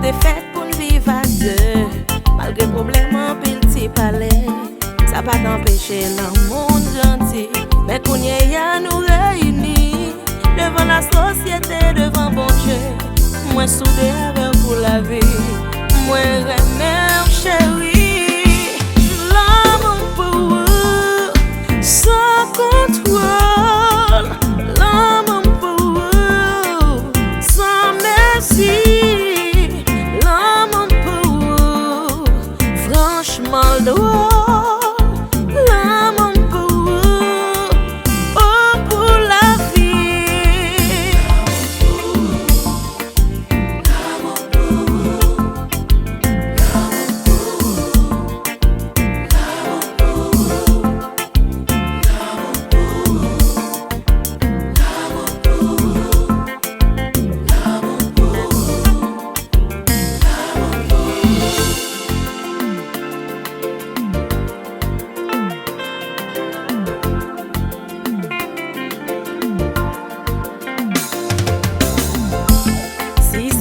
t'es fait pour nous vivre à deux. Malgré problème en pile t'y palais. Ça pas t'empêcher l'amour gentil. Mais kounya ya nous réunis. Devant la société, devant bon Dieu. Moi soudé avec pour la vie. Moi remède chérie. L'amour pour vous, sans contrôle. L'amour pour vous, sans merci. L'amour pour vous, franchement drôle.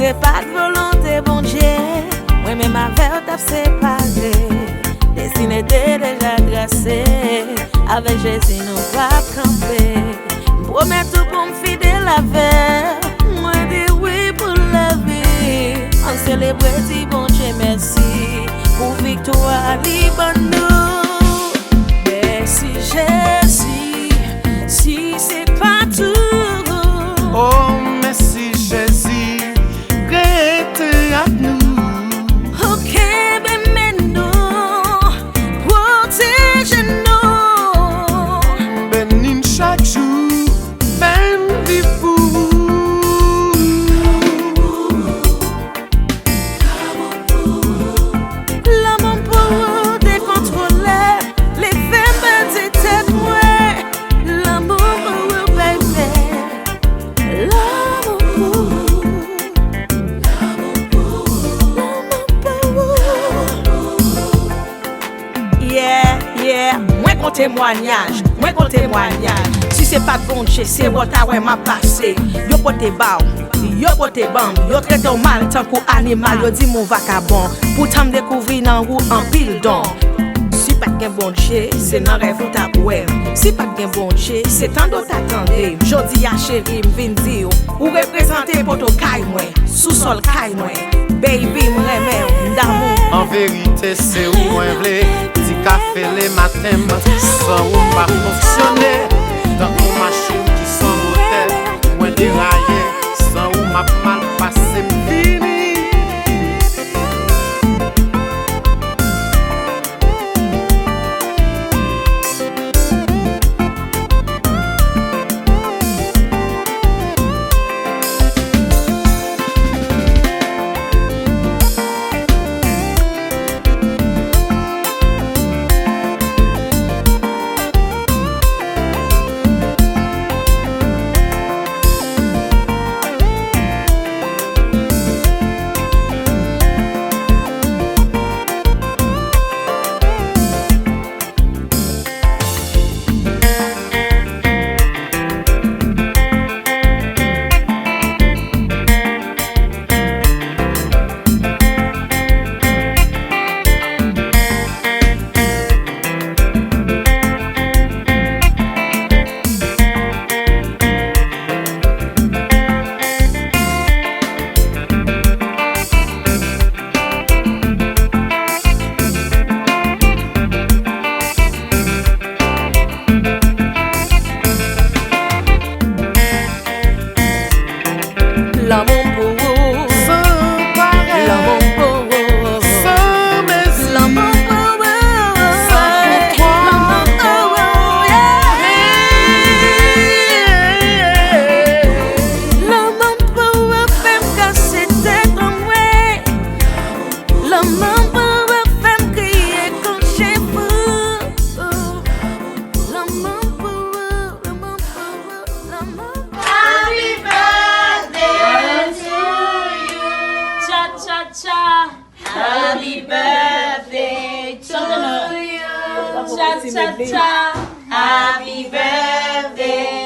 C'est pas de volonté, bon Dieu. Moi-même avec t'as séparé. Destiné t'est déjà tracé. Avec Jésus, nous pas camper. Promets tout pour me fidèle avec. Moi, dis oui pour la vie. On célèbre, dis bon Dieu, merci. Pour victoire, libre nous. Merci Jésus. Si c'est pas tout. Oh, merci Jésus. À nous. Ok, ben maintenant, protège-nous. Bénis chaque jour, même vie pour vous. L'amour pour vous décontrôlé, les femmes bâties tête moins. L'amour pour vous, baby. L'amour pour vous. Moi qu'on témoignage, si c'est pas de bon Dieu, c'est votre ouais m'a passé. Yo pote bao, yo pote bam, yo traite mal tant pour animal, yo dit mon vacabon. Pourtant me découvrir dans roue en pile don. Si pas de bon Dieu, c'est dans rêve ou ta ouais. Si pas de bon Dieu, c'est tant d'autres attendez. Jodi a chéri m'vin dire ou représenter poto kay moi, sous sol kay moi. Baby m'remè d'amour. En vérité, c'est où moi vle. Petit café les matins, sans ou pas fonctionner. Dans une machine qui sont motel, moi déraillé, sans ou m'a mal passé fini. L'amour pour vous, Sans pareil, l'amour pour vous, sans merci, l'amour pour vous, sans pourquoi. l'amour pour vous, l'amour pour vous fait me casser tête en moi. L'amour pour vous fait me crier comme chez vous. L'amour pour vous, l'amour pour vous, l'amour pour vous. Happy birthday to you. Cha cha cha. Happy birthday to you. Cha cha cha. Happy birthday